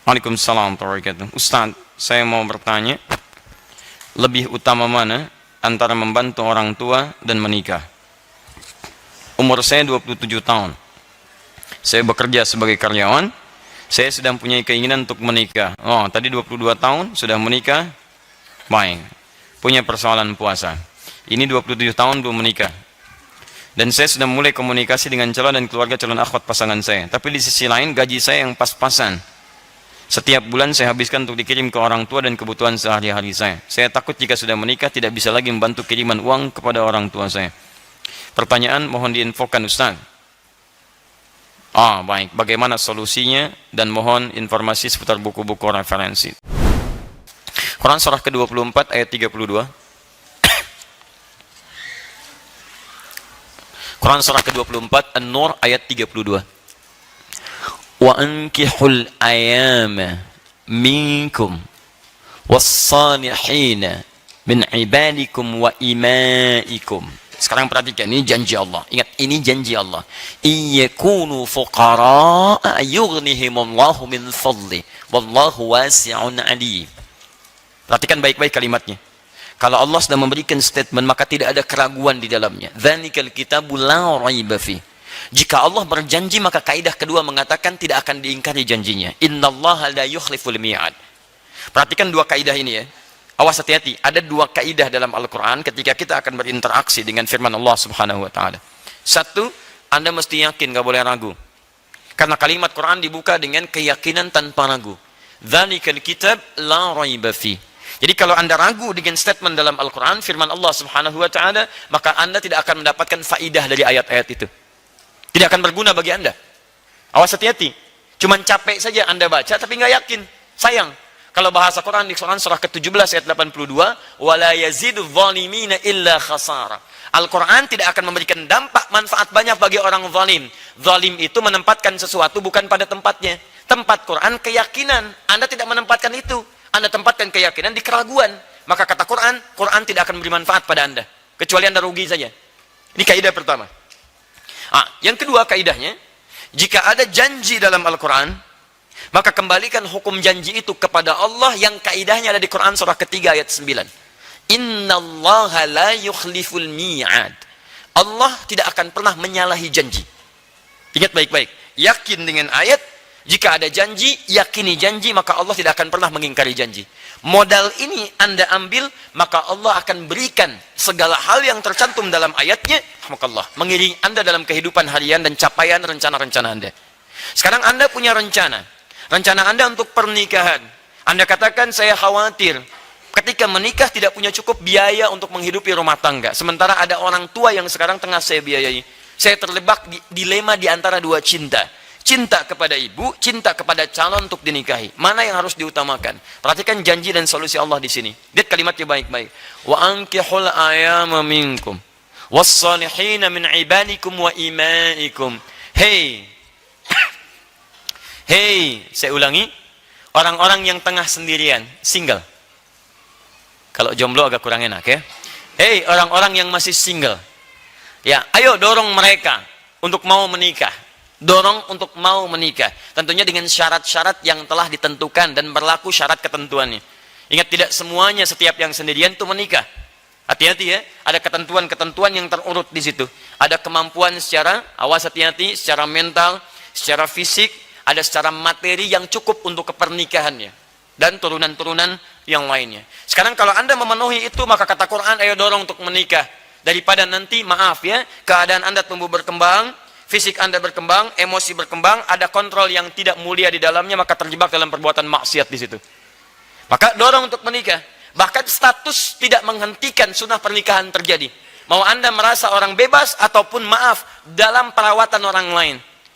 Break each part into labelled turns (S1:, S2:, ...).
S1: Waalaikumsalam warahmatullahi wabarakatuh. Ustaz, saya mau bertanya, lebih utama mana antara membantu orang tua dan menikah? Umur saya 27 tahun. Saya bekerja sebagai karyawan. Saya sedang punya keinginan untuk menikah. Oh, tadi 22 tahun sudah menikah. Baik. Punya persoalan puasa. Ini 27 tahun belum menikah. Dan saya sudah mulai komunikasi dengan calon dan keluarga calon akhwat pasangan saya. Tapi di sisi lain gaji saya yang pas-pasan. Setiap bulan saya habiskan untuk dikirim ke orang tua dan kebutuhan sehari-hari saya. Saya takut jika sudah menikah tidak bisa lagi membantu kiriman uang kepada orang tua saya. Pertanyaan mohon diinfokan Ustaz. Baik. Bagaimana solusinya dan mohon informasi seputar buku-buku referensi. Quran surah ke-24 ayat 32. Quran surah ke-24 An-Nur ayat 32. Wa ankihul ayama minkum was-salihina min ibadikum wa imaikum. Sekarang perhatikan, ini janji Allah. Ingat, ini janji Allah. Iyakunu fuqara'a yughnihimullahu min fadli wallahu wasi'un alim. Perhatikan baik-baik kalimatnya. Kalau Allah sudah memberikan statement, maka tidak ada keraguan di dalamnya. Dzalikal kitabu la raiba fi. Jika Allah berjanji, maka kaidah kedua mengatakan tidak akan diingkari janjinya. Innallaha la yukhliful mi'ad. Perhatikan dua kaidah ini ya. Awas, hati-hati. Ada dua kaidah dalam Al-Quran ketika kita akan berinteraksi dengan firman Allah Subhanahu wa ta'ala. Satu, Anda mesti yakin, gak boleh ragu. Karena kalimat Quran dibuka dengan keyakinan tanpa ragu. Dzalikal kitab la raiba fi. Jadi kalau Anda ragu dengan statement dalam Al-Quran, firman Allah Subhanahu wa ta'ala, maka Anda tidak akan mendapatkan faidah dari ayat-ayat itu. Tidak akan berguna bagi Anda. Awas, hati-hati. Cuman capek saja Anda baca tapi nggak yakin. Sayang. Kalau bahasa Quran di Quran surah ke-17 ayat 82, wala yazidu zalimina illa khasara. Al-Quran tidak akan memberikan dampak manfaat banyak bagi orang zalim. Zalim itu menempatkan sesuatu bukan pada tempatnya. Tempat Quran keyakinan. Anda tidak menempatkan itu. Anda tempatkan keyakinan di keraguan. Maka kata Quran, Quran tidak akan memberi manfaat pada Anda. Kecuali Anda rugi saja. Ini kaidah pertama. Yang kedua kaidahnya, jika ada janji dalam Al-Quran, maka kembalikan hukum janji itu kepada Allah yang kaidahnya ada di Quran surah ketiga ayat 9. Innallaha la yukhliful mi'ad. Allah tidak akan pernah menyalahi janji. Ingat baik-baik. Yakin dengan ayat, jika ada janji, yakini janji, maka Allah tidak akan pernah mengingkari janji. Modal ini Anda ambil, maka Allah akan berikan segala hal yang tercantum dalam ayatnya, maka Allah mengiringi Anda dalam kehidupan harian dan capaian rencana-rencana Anda. Sekarang Anda punya rencana Anda untuk pernikahan. Anda katakan, saya khawatir ketika menikah tidak punya cukup biaya untuk menghidupi rumah tangga. Sementara ada orang tua yang sekarang tengah saya biayai. Saya terlibat di dilema di antara dua cinta. Cinta kepada ibu, cinta kepada calon untuk dinikahi. Mana yang harus diutamakan? Perhatikan janji dan solusi Allah di sini. Lihat kalimatnya baik-baik. Wa ankihul ayama minkum was-salihina min ibadikum wa imaikum. Hey, saya ulangi. Orang-orang yang tengah sendirian, single. Kalau jomblo agak kurang enak ya. Hey, orang-orang yang masih single. Ya, ayo dorong mereka untuk mau menikah. Dorong untuk mau menikah. Tentunya dengan syarat-syarat yang telah ditentukan dan berlaku syarat ketentuannya. Ingat, tidak semuanya setiap yang sendirian itu menikah. Hati-hati ya, ada ketentuan-ketentuan yang terurut di situ. Ada kemampuan secara, awas hati-hati, secara mental, secara fisik, ada secara materi yang cukup untuk kepernikahannya. Dan turunan-turunan yang lainnya. Sekarang kalau Anda memenuhi itu, maka kata Quran, ayo dorong untuk menikah. Daripada nanti, maaf ya, keadaan Anda tumbuh berkembang, fisik Anda berkembang, emosi berkembang, ada kontrol yang tidak mulia di dalamnya, maka terjebak dalam perbuatan maksiat di situ. Maka dorong untuk menikah. Bahkan status tidak menghentikan sunnah pernikahan terjadi. Mau Anda merasa orang bebas ataupun maaf dalam perawatan orang lain.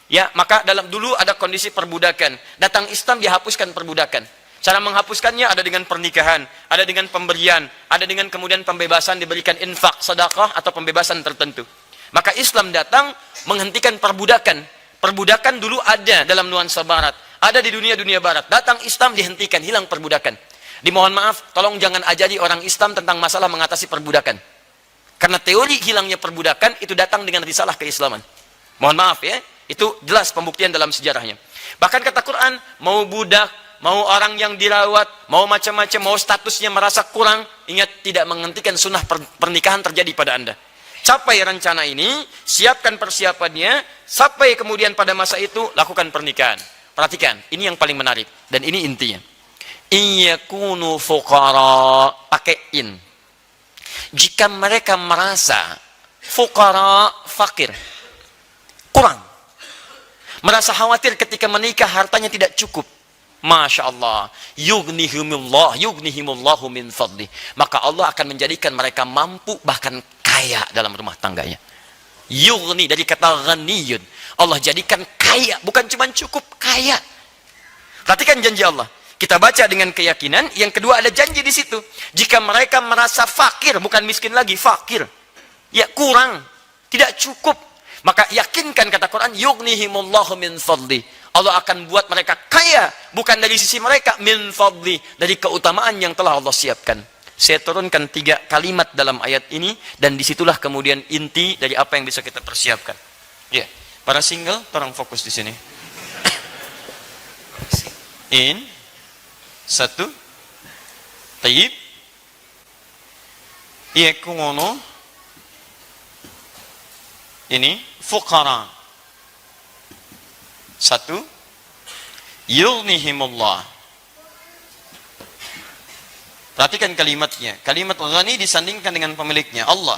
S1: Ya, maka dulu ada kondisi perbudakan. Datang Islam dihapuskan perbudakan. Cara menghapuskannya ada dengan pernikahan, ada dengan pemberian, ada dengan kemudian pembebasan diberikan infak, sedekah atau pembebasan tertentu. Maka Islam datang menghentikan perbudakan. Perbudakan dulu ada dalam nuansa barat. Ada di dunia-dunia barat. Datang Islam dihentikan, hilang perbudakan. Dimohon maaf, tolong jangan ajari orang Islam tentang masalah mengatasi perbudakan. Karena teori hilangnya perbudakan itu datang dengan risalah keislaman. Mohon maaf ya, itu jelas pembuktian dalam sejarahnya. Bahkan kata Quran, mau budak, mau orang yang dirawat, mau macam-macam, mau statusnya merasa kurang, ingat tidak menghentikan sunnah pernikahan terjadi pada Anda. Capai rencana ini, siapkan persiapannya, sampai kemudian pada masa itu lakukan pernikahan. Perhatikan, ini yang paling menarik dan ini intinya. Iyakunu fuqara, pakai in. Jika mereka merasa fuqara, fakir, kurang, merasa khawatir ketika menikah hartanya tidak cukup, Masya Allah, yughnihimullahu min fadli, maka Allah akan menjadikan mereka mampu bahkan kaya dalam rumah tangganya. Yughni dari kata ghaniyun, Allah jadikan kaya, bukan cuma cukup, kaya. Perhatikan janji Allah. Kita baca dengan keyakinan. Yang kedua ada janji di situ. Jika mereka merasa fakir, bukan miskin lagi, fakir, ya kurang, tidak cukup, maka yakinkan kata Quran, yughnihimullahu min fadli, Allah akan buat mereka kaya, bukan dari sisi mereka, min fadli, dari keutamaan yang telah Allah siapkan. Saya turunkan 3 kalimat dalam ayat ini, dan disitulah kemudian inti dari apa yang bisa kita persiapkan. Ya, para single, tolong fokus di sini. In, 1, tayyib, yakunu, ini, fuqara. 1, yughnihimullah. Perhatikan kalimatnya. Kalimat ghani disandingkan dengan pemiliknya, Allah.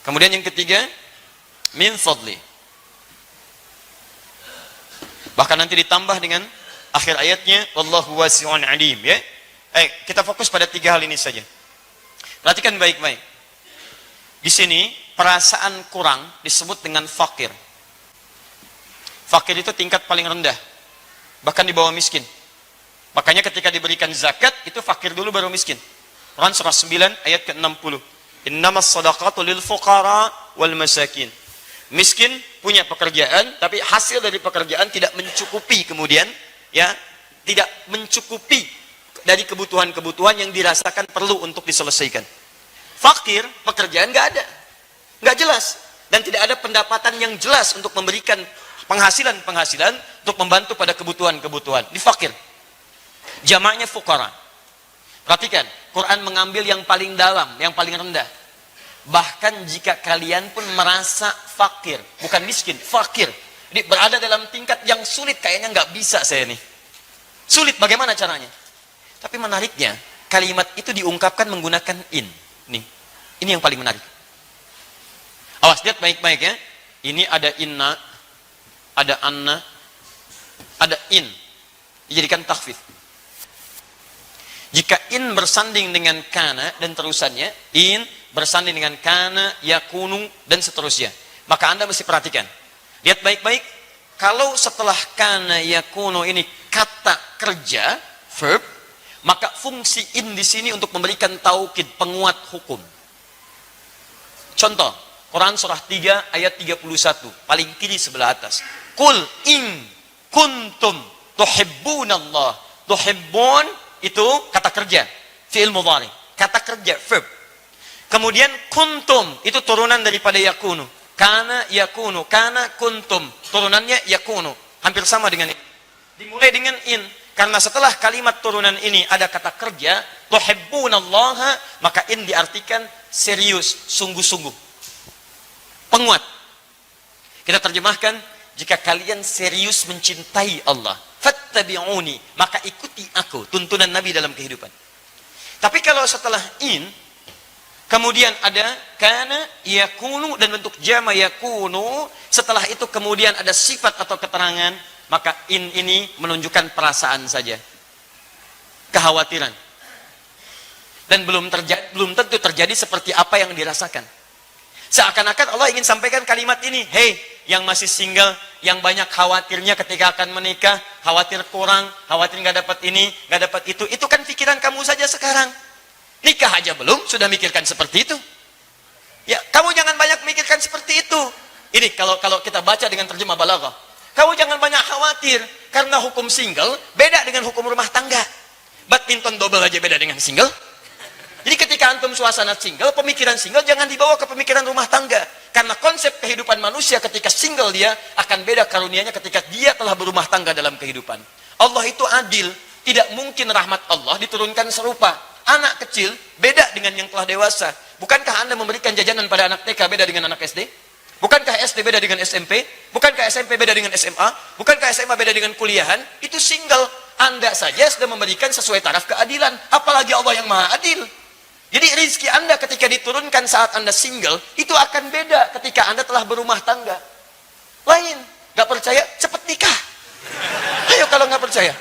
S1: Kemudian yang ketiga, min fadli. Bahkan nanti ditambah dengan akhir ayatnya, wallahu wasi'un alim, ya. Kita fokus pada 3 hal ini saja. Perhatikan baik-baik. Di sini perasaan kurang disebut dengan fakir. Fakir itu tingkat paling rendah, bahkan di bawah miskin. Makanya ketika diberikan zakat, itu fakir dulu baru miskin. Quran surah 9 ayat ke-60. Innamas sadaqatu lil fuqara wal masakin. Miskin punya pekerjaan, tapi hasil dari pekerjaan tidak mencukupi kemudian, ya, tidak mencukupi dari kebutuhan-kebutuhan yang dirasakan perlu untuk diselesaikan. Fakir, pekerjaan nggak ada, nggak jelas, dan tidak ada pendapatan yang jelas untuk memberikan penghasilan untuk membantu pada kebutuhan-kebutuhan. Di fakir. Jamaknya fuqara. Perhatikan, Quran mengambil yang paling dalam, yang paling rendah. Bahkan jika kalian pun merasa fakir, bukan miskin, fakir, jadi berada dalam tingkat yang sulit, kayaknya nggak bisa saya nih. Sulit, bagaimana caranya? Tapi menariknya, kalimat itu diungkapkan menggunakan in. Nih, ini yang paling menarik. Awas, lihat baik-baik ya. Ini ada inna, ada anna, ada in, dijadikan takhfif. Jika in bersanding dengan kana dan terusannya, in bersanding dengan kana, yakunu, dan seterusnya, maka Anda mesti perhatikan. Lihat baik-baik, kalau setelah kana, yakunu ini kata kerja, verb, maka fungsi in di sini untuk memberikan taukid, penguat hukum. Contoh, Quran surah 3 ayat 31, paling kiri sebelah atas. Qul in kuntum tuhibbunallah. Tuhibbun itu kata kerja, fi'il mudhari, kata kerja, verb. Kemudian kuntum itu turunan daripada yakunu. Kana yakunu, kana kuntum, turunannya yakunu. Hampir sama dengan ini. Dimulai dengan in, karena setelah kalimat turunan ini ada kata kerja, tuhibbunallaha, maka in diartikan serius, sungguh-sungguh, penguat. Kita terjemahkan, jika kalian serius mencintai Allah, fattabi'uni, maka ikuti aku, tuntunan Nabi dalam kehidupan. Tapi kalau setelah in, kemudian ada kana, yakunu, dan bentuk jama yakunu, setelah itu kemudian ada sifat atau keterangan, maka in ini menunjukkan perasaan saja, kekhawatiran, dan belum tentu terjadi seperti apa yang dirasakan. Seakan-akan Allah ingin sampaikan kalimat ini, hei yang masih single, yang banyak khawatirnya ketika akan menikah, khawatir kurang, khawatir nggak dapat ini, nggak dapat itu kan pikiran kamu saja sekarang. Nikah aja belum, sudah mikirkan seperti itu. Ya, kamu jangan banyak mikirkan seperti itu. Ini kalau kita baca dengan terjemah balaghah. Kamu jangan banyak khawatir, karena hukum single beda dengan hukum rumah tangga. Badminton double aja beda dengan single. Jadi ketika antum suasana single, pemikiran single jangan dibawa ke pemikiran rumah tangga. Karena konsep kehidupan manusia ketika single dia akan beda karunianya ketika dia telah berumah tangga dalam kehidupan. Allah itu adil. Tidak mungkin rahmat Allah diturunkan serupa. Anak kecil beda dengan yang telah dewasa. Bukankah Anda memberikan jajanan pada anak TK beda dengan anak SD? Bukankah SD beda dengan SMP? Bukankah SMP beda dengan SMA? Bukankah SMA beda dengan kuliahan? Itu single. Anda saja sudah memberikan sesuai taraf keadilan. Apalagi Allah yang maha adil. Jadi rezeki Anda ketika diturunkan saat Anda single, itu akan beda ketika Anda telah berumah tangga. Lain. Gak percaya? Cepet nikah. Ayo kalau gak percaya.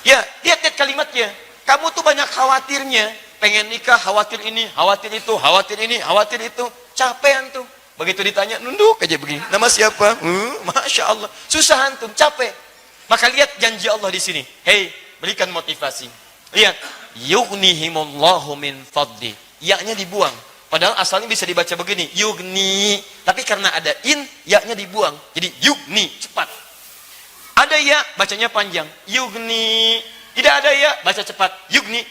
S1: Ya, lihat kalimatnya. Kamu tuh banyak khawatirnya. Pengen nikah, khawatir ini, khawatir itu, khawatir ini, khawatir itu. Capean tuh. Begitu ditanya, nunduk aja begini. Nama siapa? Masya Allah. Susah antum, capek. Maka lihat janji Allah di sini. Hei, berikan motivasi. Lihat. Yughnihimullahu min fadli. Ya-nya dibuang. Padahal asalnya bisa dibaca begini. Yugni. Tapi karena ada in, ya-nya dibuang. Jadi yugni, cepat. Ada ya, bacanya panjang. Yugni. Tidak ada ya, baca cepat. Yugni.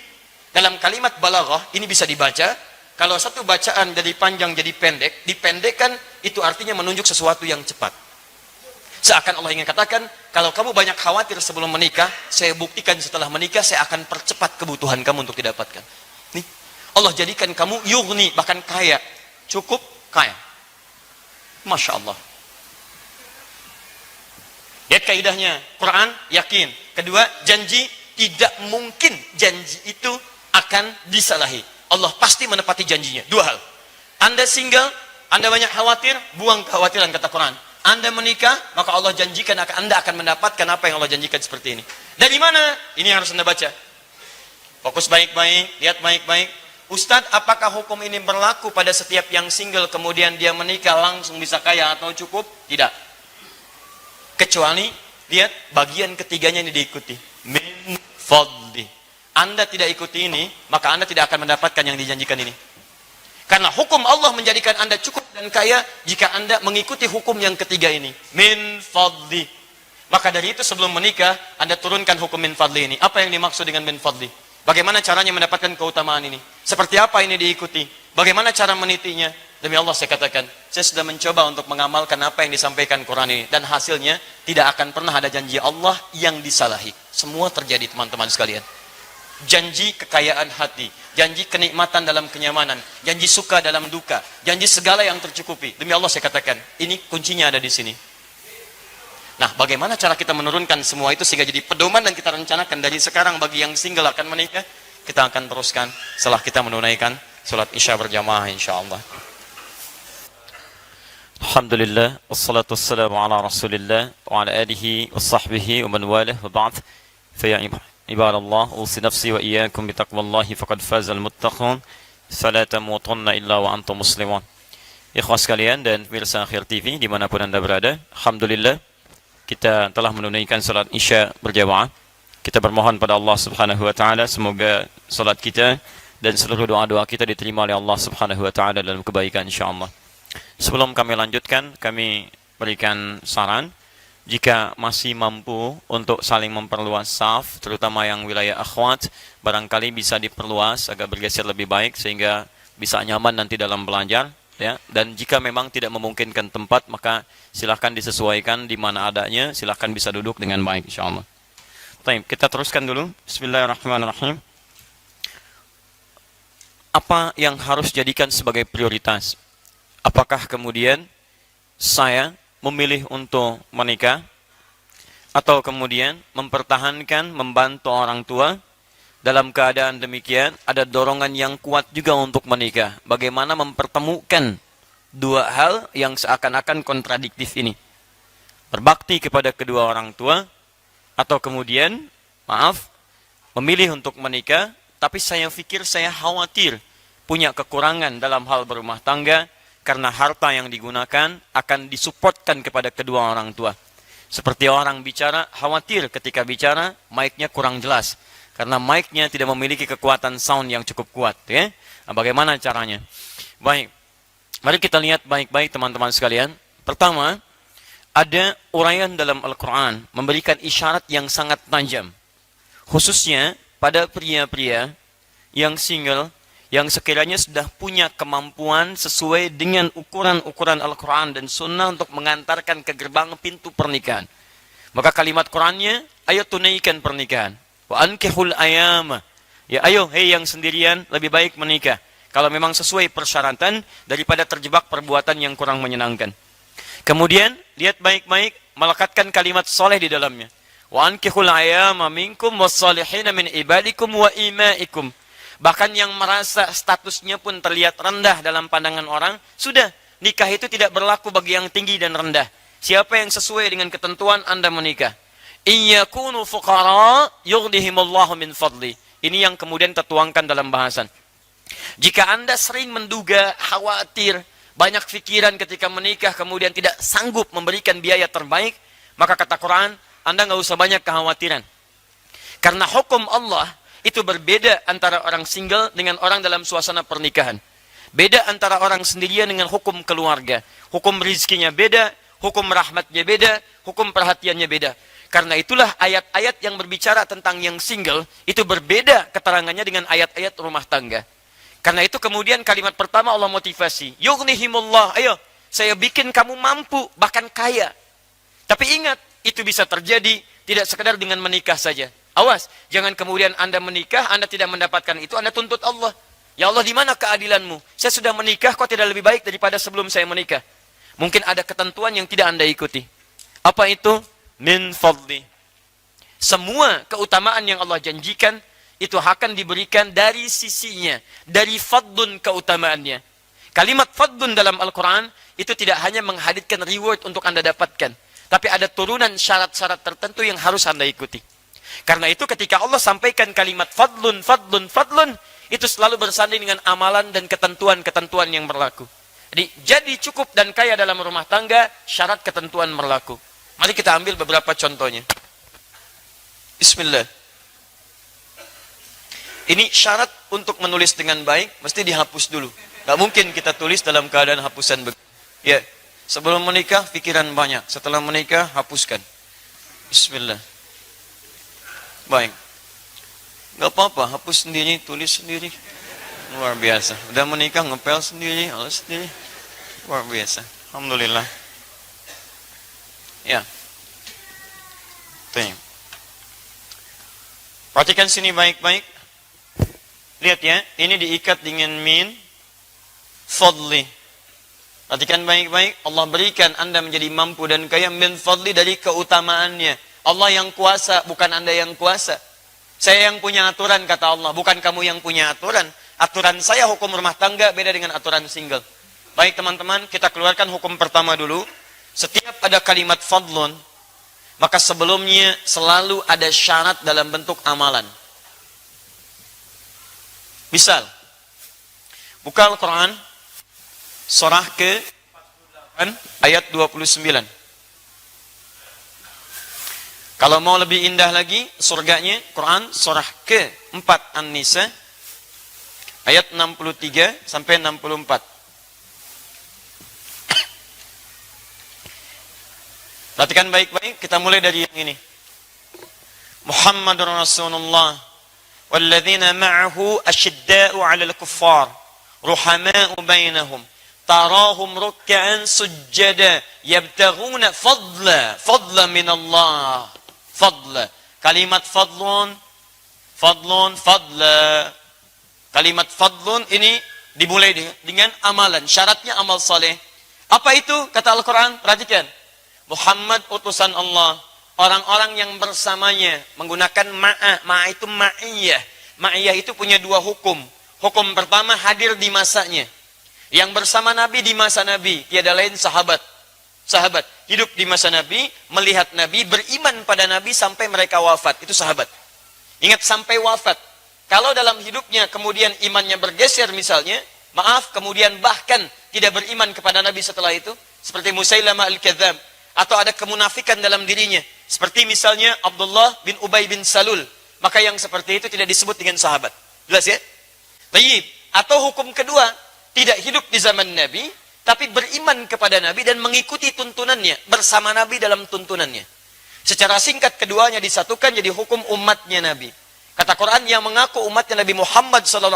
S1: Dalam kalimat balaghah, ini bisa dibaca. Kalau satu bacaan dari panjang jadi pendek, dipendekkan, itu artinya menunjuk sesuatu yang cepat. Seakan Allah ingin katakan, kalau kamu banyak khawatir sebelum menikah, saya buktikan setelah menikah, saya akan percepat kebutuhan kamu untuk didapatkan. Nih, Allah jadikan kamu yugni, bahkan kaya. Cukup kaya. Masya Allah. Lihat kaidahnya. Quran, yakin. Kedua, janji, tidak mungkin janji itu akan disalahi. Allah pasti menepati janjinya. Dua hal. Anda single, Anda banyak khawatir, buang kekhawatiran kata Quran. Anda menikah, maka Allah janjikan Anda akan mendapatkan apa yang Allah janjikan seperti ini. Dari mana? Ini harus Anda baca. Fokus baik-baik, lihat baik-baik. Ustadz, apakah hukum ini berlaku pada setiap yang single kemudian dia menikah langsung bisa kaya atau cukup? Tidak. Kecuali, lihat bagian ketiganya ini diikuti. Min fadli. Anda tidak ikuti ini, maka Anda tidak akan mendapatkan yang dijanjikan ini. Karena hukum Allah menjadikan Anda cukup dan kaya jika Anda mengikuti hukum yang ketiga ini. Min fadli. Maka dari itu sebelum menikah, Anda turunkan hukum min fadli ini. Apa yang dimaksud dengan min fadli? Bagaimana caranya mendapatkan keutamaan ini? Seperti apa ini diikuti? Bagaimana cara menitinya? Demi Allah saya katakan, saya sudah mencoba untuk mengamalkan apa yang disampaikan Quran ini. Dan hasilnya tidak akan pernah ada janji Allah yang disalahi. Semua terjadi teman-teman sekalian. Janji kekayaan hati, janji kenikmatan dalam kenyamanan, janji suka dalam duka, janji segala yang tercukupi. Demi Allah saya katakan, ini kuncinya ada di sini. Nah, bagaimana cara kita menurunkan semua itu sehingga jadi pedoman dan kita rencanakan dari sekarang bagi yang single akan menikah, kita akan teruskan setelah kita menunaikan salat Isya berjamaah insyaallah. Alhamdulillah, wassalatu wassalamu ala Rasulillah wa ala alihi wa sahbihi wa man walah wa ba'd. Fa ya ibadallah, usi nafsi wa iyyakum bi taqwallahi faqad fazal muttaqun. Fala tamutunna illa wa antum muslimun. Ikhwas sekalian dan pemirsa Akhir TV dimanapun Anda berada, alhamdulillah kita telah menunaikan salat Isya berjamaah. Kita bermohon pada Allah Subhanahu wa taala semoga salat kita dan seluruh doa-doa kita diterima oleh Allah Subhanahu wa taala dalam kebaikan insyaallah. Sebelum kami lanjutkan, kami berikan saran jika masih mampu untuk saling memperluas saf, terutama yang wilayah akhwat, barangkali bisa diperluas agak bergeser lebih baik sehingga bisa nyaman nanti dalam belajar. Ya, dan jika memang tidak memungkinkan tempat, maka silahkan disesuaikan di mana adanya, silahkan bisa duduk dengan baik insyaallah. Baik, kita teruskan dulu. Bismillahirrahmanirrahim. Apa yang harus jadikan sebagai prioritas? Apakah kemudian saya memilih untuk menikah atau kemudian mempertahankan membantu orang tua? Dalam keadaan demikian, ada dorongan yang kuat juga untuk menikah. Bagaimana mempertemukan dua hal yang seakan-akan kontradiktif ini? Berbakti kepada kedua orang tua, atau kemudian, memilih untuk menikah, tapi saya pikir saya khawatir punya kekurangan dalam hal berumah tangga, karena harta yang digunakan akan disupportkan kepada kedua orang tua. Seperti orang bicara, khawatir ketika bicara, mic-nya kurang jelas. Karena mic-nya tidak memiliki kekuatan sound yang cukup kuat. Ya? Nah, bagaimana caranya? Baik, mari kita lihat baik-baik teman-teman sekalian. Pertama, ada uraian dalam Al-Quran memberikan isyarat yang sangat tajam. Khususnya pada pria-pria yang single, yang sekiranya sudah punya kemampuan sesuai dengan ukuran-ukuran Al-Quran dan Sunnah untuk mengantarkan ke gerbang pintu pernikahan. Maka kalimat Qur'annya, ayo tunaikan pernikahan. Wa ankihul ayama. Ya ayo, hei yang sendirian, lebih baik menikah. Kalau memang sesuai persyaratan, daripada terjebak perbuatan yang kurang menyenangkan. Kemudian, lihat baik-baik, melekatkan kalimat soleh di dalamnya. Wa ankihul ayama minkum wassalihina min ibadikum wa imaikum. Bahkan yang merasa statusnya pun terlihat rendah dalam pandangan orang, sudah, nikah itu tidak berlaku bagi yang tinggi dan rendah. Siapa yang sesuai dengan ketentuan, Anda menikah. Iyakunu fuqara yughnihimullahu min fadli. Ini yang kemudian tertuangkan dalam bahasan. Jika Anda sering menduga, khawatir, banyak pikiran ketika menikah, kemudian tidak sanggup memberikan biaya terbaik, maka kata Quran, Anda nggak usah banyak kekhawatiran. Karena hukum Allah itu berbeda antara orang single dengan orang dalam suasana pernikahan. Beda antara orang sendirian dengan hukum keluarga. Hukum rizkinya beda, hukum rahmatnya beda, hukum perhatiannya beda. Karena itulah ayat-ayat yang berbicara tentang yang single, itu berbeda keterangannya dengan ayat-ayat rumah tangga. Karena itu kemudian kalimat pertama Allah motivasi. Yughnihimullah, ayo, saya bikin kamu mampu, bahkan kaya. Tapi ingat, itu bisa terjadi tidak sekedar dengan menikah saja. Awas, jangan kemudian Anda menikah, Anda tidak mendapatkan itu, Anda tuntut Allah. Ya Allah, di mana keadilanmu? Saya sudah menikah, kok tidak lebih baik daripada sebelum saya menikah? Mungkin ada ketentuan yang tidak Anda ikuti. Apa itu? Min fadli. Semua keutamaan yang Allah janjikan, itu akan diberikan dari sisinya. Dari fadlun keutamaannya. Kalimat fadlun dalam Al-Quran, itu tidak hanya menghadirkan reward untuk Anda dapatkan. Tapi ada turunan syarat-syarat tertentu yang harus Anda ikuti. Karena itu ketika Allah sampaikan kalimat fadlun, fadlun, fadlun, itu selalu bersanding dengan amalan dan ketentuan-ketentuan yang berlaku. Jadi cukup dan kaya dalam rumah tangga, syarat ketentuan berlaku. Mari kita ambil beberapa contohnya. Bismillah. Ini syarat untuk menulis dengan baik, mesti dihapus dulu. Gak mungkin kita tulis dalam keadaan hapusan. Ya, sebelum menikah, pikiran banyak. Setelah menikah, hapuskan. Bismillah. Baik. Gak apa-apa, hapus sendiri, tulis sendiri. Luar biasa. Udah menikah, ngepel sendiri, alas sendiri. Luar biasa. Alhamdulillah. Ya. Tuh. Perhatikan sini baik-baik. Lihat ya, ini diikat dengan min fadli. Perhatikan baik-baik. Allah berikan Anda menjadi mampu dan kaya min fadli dari keutamaannya. Allah yang kuasa, bukan Anda yang kuasa. Saya yang punya aturan, kata Allah. Bukan kamu yang punya aturan. Aturan saya hukum rumah tangga beda dengan aturan single. Baik teman-teman, kita keluarkan hukum pertama dulu. Setiap ada kalimat fadlun, maka sebelumnya selalu ada syarat dalam bentuk amalan. Misal, buka Al-Quran, surah ke-48, ayat 29. Kalau mau lebih indah lagi, surganya, Quran, surah ke-4 An-Nisa, ayat 63 sampai 64. Perhatikan baik-baik, kita mulai dari yang ini. Muhammadur Rasulullah, walladzina ma'ahu asyidda'u 'alal kuffar, ruhama'u bainahum, tarahum ruk'an sujjada, yabtaghuna fadla min Allah. Fadla. Kalimat fadlun, fadlun, fadla. Kalimat fadlun ini dimulai dengan amalan. Syaratnya amal saleh. Apa itu? Kata Al-Quran. Perhatikan. Muhammad utusan Allah. Orang-orang yang bersamanya menggunakan ma'a. Ma'a itu ma'iyah. Ma'iyah itu punya dua hukum. Hukum pertama hadir di masanya. Yang bersama Nabi di masa Nabi. Tiada lain sahabat. Sahabat hidup di masa Nabi, melihat Nabi, beriman pada Nabi sampai mereka wafat. Itu sahabat. Ingat, sampai wafat. Kalau dalam hidupnya kemudian imannya bergeser misalnya, maaf, kemudian bahkan tidak beriman kepada Nabi setelah itu, seperti Musailamah al-Kadzdzab, atau ada kemunafikan dalam dirinya, seperti misalnya Abdullah bin Ubay bin Salul, maka yang seperti itu tidak disebut dengan sahabat. Jelas ya? Baik. Atau hukum kedua, tidak hidup di zaman Nabi, tapi beriman kepada Nabi dan mengikuti tuntunannya, bersama Nabi dalam tuntunannya. Secara singkat keduanya disatukan jadi hukum umatnya Nabi. Kata Quran, yang mengaku umatnya Nabi Muhammad SAW,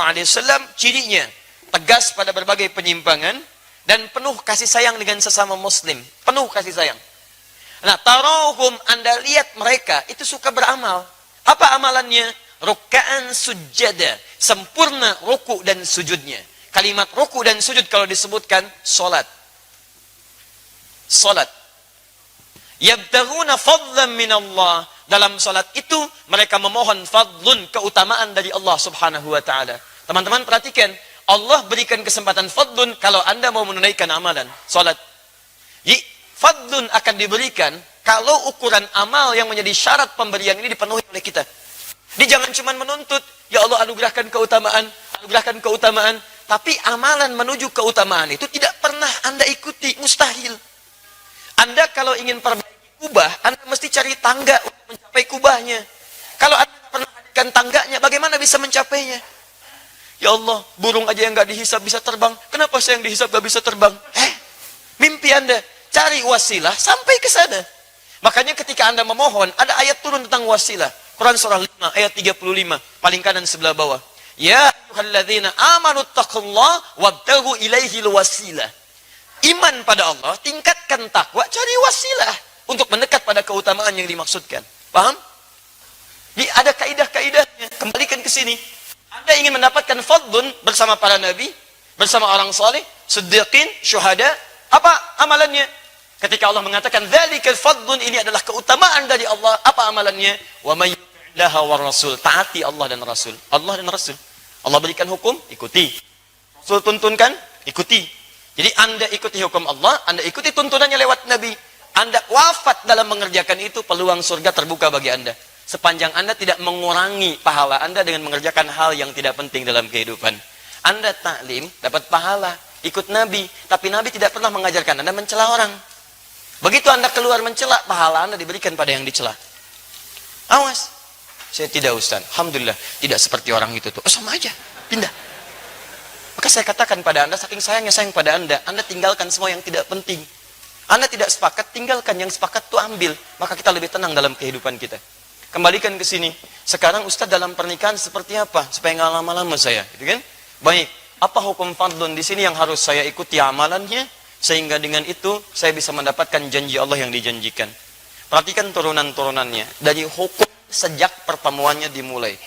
S1: cirinya tegas pada berbagai penyimpangan dan penuh kasih sayang dengan sesama muslim. Penuh kasih sayang. Nah, tarahum, Anda lihat mereka itu suka beramal. Apa amalannya? Ruk'an sujada, sempurna ruku dan sujudnya. Kalimat ruku dan sujud kalau disebutkan salat. Salat. Yabtaghuna fadlan min Allah. Dalam salat itu mereka memohon fadlun, keutamaan dari Allah Subhanahu wa taala. Teman-teman perhatikan, Allah berikan kesempatan fadlun kalau Anda mau menunaikan amalan salat. Fadlun akan diberikan kalau ukuran amal yang menjadi syarat pemberian ini dipenuhi oleh kita. Dia jangan cuma menuntut, ya Allah anugerahkan keutamaan, tapi amalan menuju keutamaan itu tidak pernah Anda ikuti, mustahil. Anda kalau ingin perbaiki kubah, Anda mesti cari tangga untuk mencapai kubahnya. Kalau Anda tidak pernah hadirkan tangganya, bagaimana bisa mencapainya? Ya Allah, burung aja yang nggak dihisap bisa terbang, kenapa saya yang dihisap nggak bisa terbang? Mimpi Anda, cari wasilah sampai ke sana. Makanya ketika Anda memohon, ada ayat turun tentang wasilah. Quran surah 5 ayat 35, paling kanan sebelah bawah. Ya ayyuhalladzina amanu taqullaha wabtaghu ilaihil wasilah. Iman pada Allah, tingkatkan takwa, cari wasilah untuk mendekat pada keutamaan yang dimaksudkan. Paham? Ada kaidah-kaidahnya. Kembalikan ke sini. Anda ingin mendapatkan fadlun bersama para nabi, bersama orang saleh, siddiqin, syuhada, apa amalannya? Ketika Allah mengatakan dzalikal fadlun, ini adalah keutamaan dari Allah, apa amalannya? Wa may yuti'illaha war rasul, taati Allah dan Rasul. Allah dan Rasul. Allah berikan hukum, ikuti. Rasul tuntunkan, ikuti. Jadi Anda ikuti hukum Allah, Anda ikuti tuntunannya lewat Nabi. Anda wafat dalam mengerjakan itu, peluang surga terbuka bagi Anda. Sepanjang Anda tidak mengurangi pahala Anda dengan mengerjakan hal yang tidak penting dalam kehidupan. Anda taklim, dapat pahala, ikut Nabi, tapi Nabi tidak pernah mengajarkan Anda mencela orang. Begitu Anda keluar mencela, pahala Anda diberikan pada yang dicela. Awas. Saya tidak, Ustaz. Alhamdulillah, tidak seperti orang itu tuh. Sama aja, pindah. Maka saya katakan pada Anda, saking sayangnya sayang pada Anda tinggalkan semua yang tidak penting. Anda tidak sepakat, tinggalkan yang sepakat itu ambil. Maka kita lebih tenang dalam kehidupan kita. Kembalikan ke sini. Sekarang Ustaz dalam pernikahan seperti apa? Supaya nggak lama-lama saya, gitu kan? Baik, apa hukum fadlun di sini yang harus saya ikuti amalannya? Sehingga dengan itu saya bisa mendapatkan janji Allah yang dijanjikan. Perhatikan turunan-turunannya. Dari hukum sejak pertemuannya dimulai.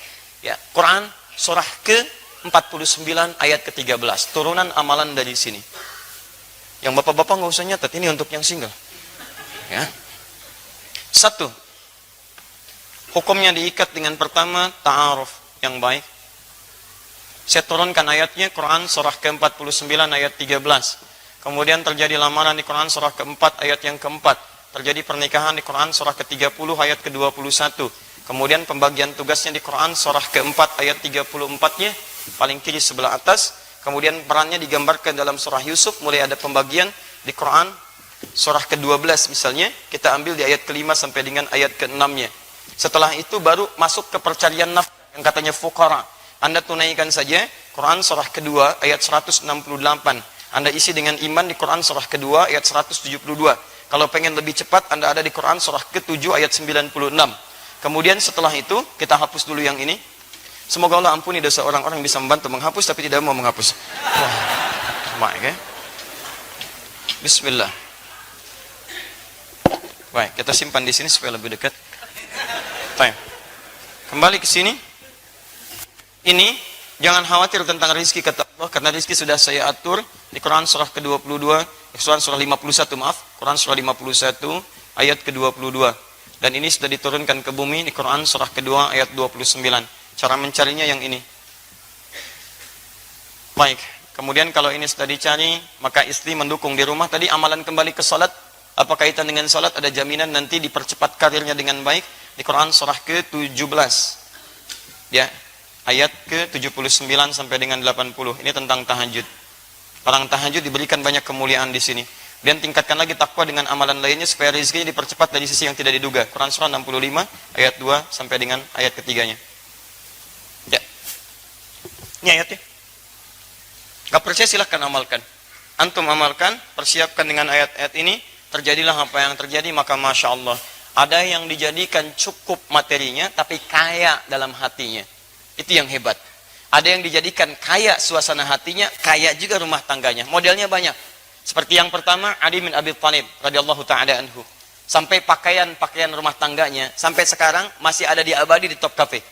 S1: Ya, Quran surah ke-49 ayat ke-13. Turunan amalan dari sini. Yang bapak-bapak nggak usah nyatet, ini untuk yang single. Ya. 1. Hukumnya diikat dengan pertama ta'aruf yang baik. Saya turunkan ayatnya Quran surah ke-49 ayat 13. Kemudian terjadi lamaran di Quran surah ke-4 ayat yang ke-4. Terjadi pernikahan di Quran surah ke-30 ayat ke-21. Kemudian pembagian tugasnya di Quran surah ke-4 ayat 34-nya, paling kiri sebelah atas. Kemudian perannya digambarkan dalam surah Yusuf, mulai ada pembagian di Quran surah ke-12 misalnya, kita ambil di ayat ke-5 sampai dengan ayat ke-6-nya. Setelah itu baru masuk ke percarian nafkah yang katanya fuqara. Anda tunaikan saja Quran surah kedua ayat 168. Anda isi dengan iman di Quran surah kedua ayat 172. Kalau pengen lebih cepat, Anda ada di Quran surah ke-7 ayat 96. Kemudian setelah itu, kita hapus dulu yang ini. Semoga Allah ampuni dosa orang-orang yang bisa membantu menghapus, tapi tidak mau menghapus. Wah, okay. Bismillah. Baik, kita simpan di sini supaya lebih dekat. Baik. Kembali ke sini. Ini, jangan khawatir tentang rizki kata Allah, karena rizki sudah saya atur di Quran surah ke-22, Quran surah 51 maaf, Quran surah 51 ayat ke-22. Dan ini sudah diturunkan ke bumi di Quran surah kedua ayat 29. Cara mencarinya yang ini. Baik, kemudian kalau ini sudah dicari, maka istri mendukung di rumah. Tadi amalan kembali ke salat, apa kaitan dengan salat? Ada jaminan nanti dipercepat karirnya dengan baik di Quran surah ke-17. Ya, ayat ke-79 sampai dengan 80. Ini tentang tahajud. Orang tahajud diberikan banyak kemuliaan di sini. Dan tingkatkan lagi takwa dengan amalan lainnya supaya rezekinya dipercepat dari sisi yang tidak diduga. Quran surah 65 ayat 2 sampai dengan ayat ketiganya. Ya. Ini ayatnya. Gak percaya silahkan amalkan. Antum amalkan, persiapkan dengan ayat-ayat ini. Terjadilah apa yang terjadi, maka Masya Allah. Ada yang dijadikan cukup materinya, tapi kaya dalam hatinya. Itu yang hebat. Ada yang dijadikan kaya suasana hatinya, kaya juga rumah tangganya. Modelnya banyak. Seperti yang pertama, Ali bin Abi Thalib radhiyallahu taala anhu. Sampai pakaian rumah tangganya, sampai sekarang masih ada di abadi di Top Cafe.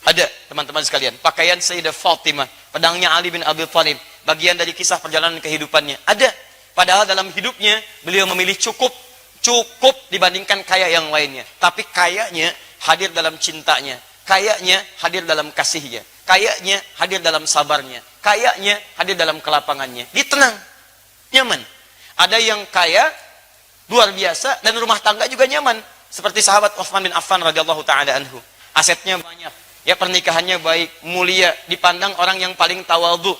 S1: Ada, teman-teman sekalian. Pakaian Sayyidah Fatimah, pedangnya Ali bin Abi Thalib, bagian dari kisah perjalanan kehidupannya. Ada. Padahal dalam hidupnya, beliau memilih cukup dibandingkan kaya yang lainnya. Tapi kayanya hadir dalam cintanya. Kayaknya hadir dalam kasihnya. Kayaknya hadir dalam sabarnya. Kayaknya hadir dalam kelapangannya. Dia tenang, nyaman. Ada yang kaya, luar biasa, dan rumah tangga juga nyaman. Seperti sahabat Utsman bin Affan radhiyallahu taala anhu. Asetnya banyak, ya pernikahannya baik, mulia, dipandang orang yang paling tawadhu,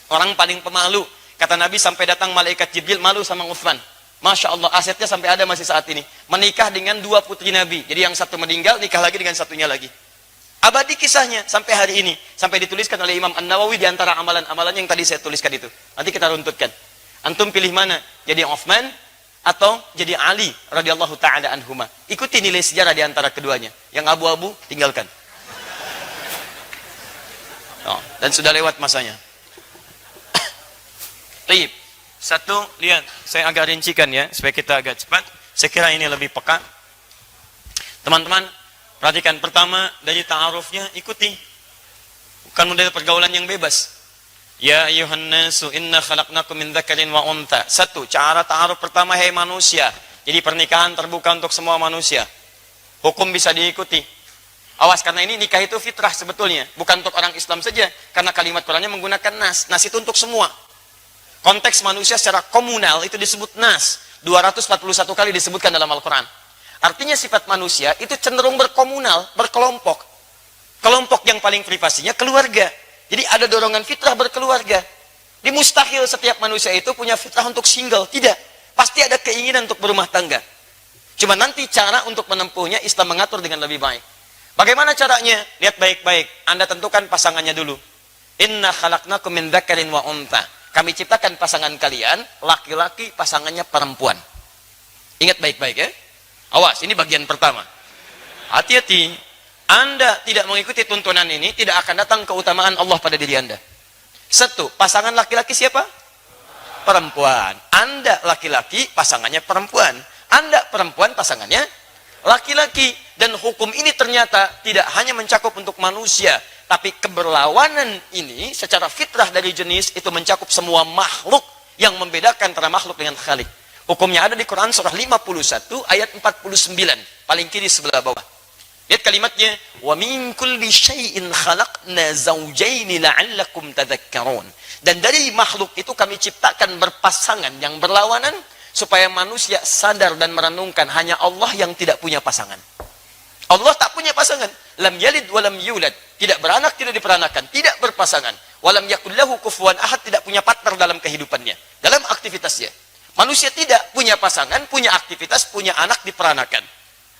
S1: orang paling pemalu. Kata Nabi sampai datang malaikat Jibril malu sama Utsman. Masya Allah, asetnya sampai ada masih saat ini. Menikah dengan 2 putri Nabi. Jadi yang satu meninggal, nikah lagi dengan satunya lagi. Abadi kisahnya sampai hari ini. Sampai dituliskan oleh Imam An-Nawawi di antara amalan-amalan yang tadi saya tuliskan itu. Nanti kita runtutkan. Antum pilih mana? Jadi Utsman atau jadi Ali radhiyallahu taala anhuma. Ikuti nilai sejarah di antara keduanya. Yang abu-abu tinggalkan. Oh, dan sudah lewat masanya. Baik. Satu, lihat, saya agak rincikan ya supaya kita agak cepat. Saya kira ini lebih peka. Teman-teman, perhatikan pertama dari ta'arufnya ikuti. Bukan model pergaulan yang bebas. Ya ayuhan nasu inna khalaqnakum min dzakarin wa untha. Satu, cara ta'aruf pertama, hai manusia. Jadi pernikahan terbuka untuk semua manusia. Hukum bisa diikuti. Awas, karena ini nikah itu fitrah sebetulnya, bukan untuk orang Islam saja. Karena kalimat Qur'annya menggunakan nas. Nas itu untuk semua. Konteks manusia secara komunal itu disebut nas. 241 kali disebutkan dalam Al-Quran. Artinya sifat manusia itu cenderung berkomunal, berkelompok. Kelompok yang paling privasinya keluarga. Jadi ada dorongan fitrah berkeluarga. Di mustahil setiap manusia itu punya fitrah untuk single. Tidak. Pasti ada keinginan untuk berumah tangga. Cuma nanti cara untuk menempuhnya Islam mengatur dengan lebih baik. Bagaimana caranya? Lihat baik-baik. Anda tentukan pasangannya dulu. Inna khalaqnakum min dzakarin wa untha. Kami ciptakan pasangan kalian, laki-laki, pasangannya perempuan. Ingat baik-baik ya. Awas, ini bagian pertama. Hati-hati. Anda tidak mengikuti tuntunan ini, tidak akan datang keutamaan Allah pada diri Anda. Satu, pasangan laki-laki siapa? Perempuan. Anda laki-laki, pasangannya perempuan. Anda perempuan, pasangannya laki-laki. Dan hukum ini ternyata tidak hanya mencakup untuk manusia, tapi keberlawanan ini secara fitrah dari jenis itu mencakup semua makhluk, yang membedakan antara makhluk dengan khalik. Hukumnya ada di Quran surah 51 ayat 49, paling kiri sebelah bawah. Lihat kalimatnya, wa min kulli syai'in khalaqna zawjaini la'allakum tadhakkarun. Dan dari makhluk itu kami ciptakan berpasangan yang berlawanan supaya manusia sadar dan merenungkan hanya Allah yang tidak punya pasangan. Allah tak punya pasangan. Lam yalid walam yulad. Tidak beranak, tidak diperanakan, tidak berpasangan. Walam yakul lahu kufuwan ahad, tidak punya partner dalam kehidupannya, dalam aktivitasnya. Manusia tidak punya pasangan, punya aktivitas, punya anak diperanakan.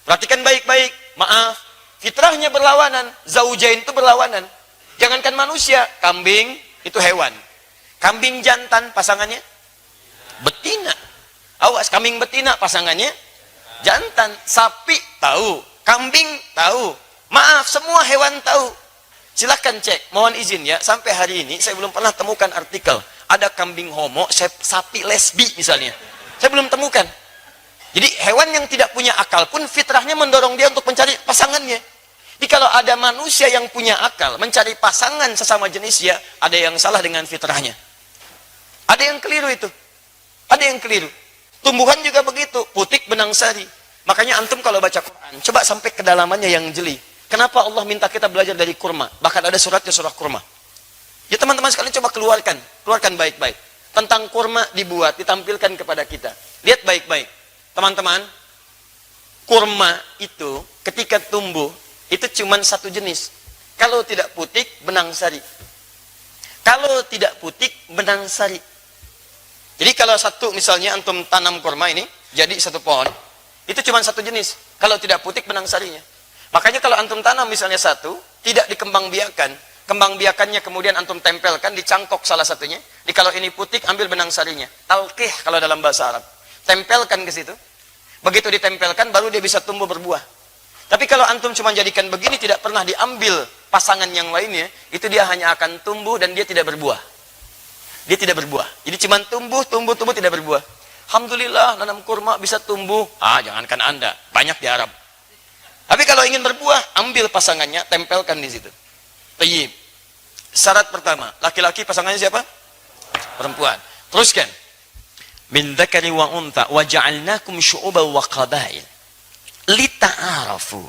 S1: Perhatikan baik-baik. Maaf, fitrahnya berlawanan. Zaujain itu berlawanan. Jangankan manusia, kambing itu hewan. Kambing jantan pasangannya betina. Awas, kambing betina pasangannya jantan. Sapi tahu, kambing tahu. Maaf, semua hewan tahu. Silakan cek, mohon izin ya, sampai hari ini saya belum pernah temukan artikel ada kambing homo, sapi lesbi misalnya. Saya belum temukan. Jadi hewan yang tidak punya akal pun fitrahnya mendorong dia untuk mencari pasangannya. Jadi kalau ada manusia yang punya akal mencari pasangan sesama jenisnya, ada yang salah dengan fitrahnya. Ada yang keliru itu. Ada yang keliru. Tumbuhan juga begitu, putik benang sari. Makanya antum kalau baca Quran, coba sampai kedalamannya yang jeli. Kenapa Allah minta kita belajar dari kurma? Bahkan ada suratnya surah kurma. Ya teman-teman sekalian coba keluarkan baik-baik. Tentang kurma dibuat, ditampilkan kepada kita. Lihat baik-baik. Teman-teman, kurma itu ketika tumbuh, itu cuma satu jenis. Kalau tidak putik, benang sari. Kalau tidak putik, benang sari. Jadi kalau satu misalnya antum tanam kurma ini, jadi satu pohon, itu cuma satu jenis. Kalau tidak putik, benang sarinya. Makanya kalau antum tanam misalnya satu, tidak dikembangbiakan, kembang biakannya kemudian antum tempelkan di cangkok salah satunya. Jadi kalau ini putik, ambil benang sarinya. Talqih kalau dalam bahasa Arab. Tempelkan ke situ. Begitu ditempelkan, baru dia bisa tumbuh berbuah. Tapi kalau antum cuma jadikan begini, tidak pernah diambil pasangan yang lainnya, itu dia hanya akan tumbuh dan dia tidak berbuah. Dia tidak berbuah. Jadi cuma tumbuh, tidak berbuah. Alhamdulillah nanam kurma bisa tumbuh. Jangankan Anda, banyak di Arab. Tapi kalau ingin berbuah, ambil pasangannya, tempelkan di situ. Tayyib. Syarat pertama, laki-laki pasangannya siapa? Perempuan. Teruskan. Min dzakari wa untha wa ja'alnakum syu'uban wa qabail lita'arafu.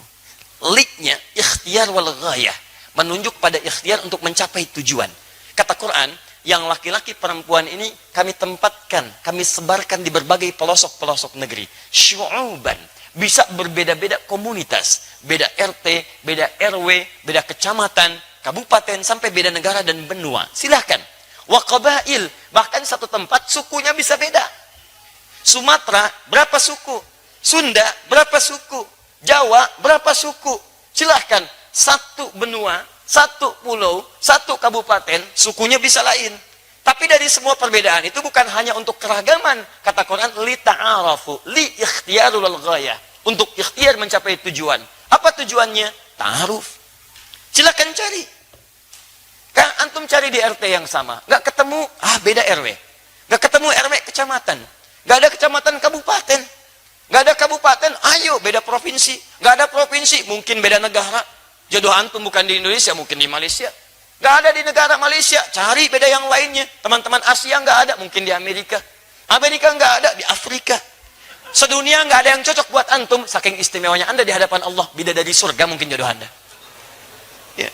S1: Liknya ikhtiar wal ghayah, menunjuk pada ikhtiar untuk mencapai tujuan. Kata Quran, yang laki-laki perempuan ini kami tempatkan, kami sebarkan di berbagai pelosok-pelosok negeri. Syu'uban, bisa berbeda-beda komunitas, beda RT, beda RW, beda kecamatan, kabupaten, sampai beda negara dan benua. Silahkan. Wa qabail, bahkan satu tempat sukunya bisa beda. Sumatera berapa suku? Sunda berapa suku? Jawa berapa suku? Silahkan. Satu benua, satu pulau, satu kabupaten, sukunya bisa lain. Tapi dari semua perbedaan itu bukan hanya untuk keragaman. Kata Quran, li ta'arafu, li ikhtiyarul ghayah, untuk ikhtiar mencapai tujuan. Apa tujuannya? Ta'aruf. Silakan cari. Kan antum cari di RT yang sama, nggak ketemu, beda RW. Nggak ketemu RW kecamatan. Nggak ada kecamatan kabupaten. Nggak ada kabupaten, ayo beda provinsi. Nggak ada provinsi, mungkin beda negara. Jodoh antum bukan di Indonesia, mungkin di Malaysia. Nggak ada di negara Malaysia, cari beda yang lainnya. Teman-teman Asia nggak ada, mungkin di Amerika. Amerika nggak ada, di Afrika. Sedunia nggak ada yang cocok buat antum. Saking istimewanya Anda di hadapan Allah, bidadari surga mungkin jodoh Anda. Ya.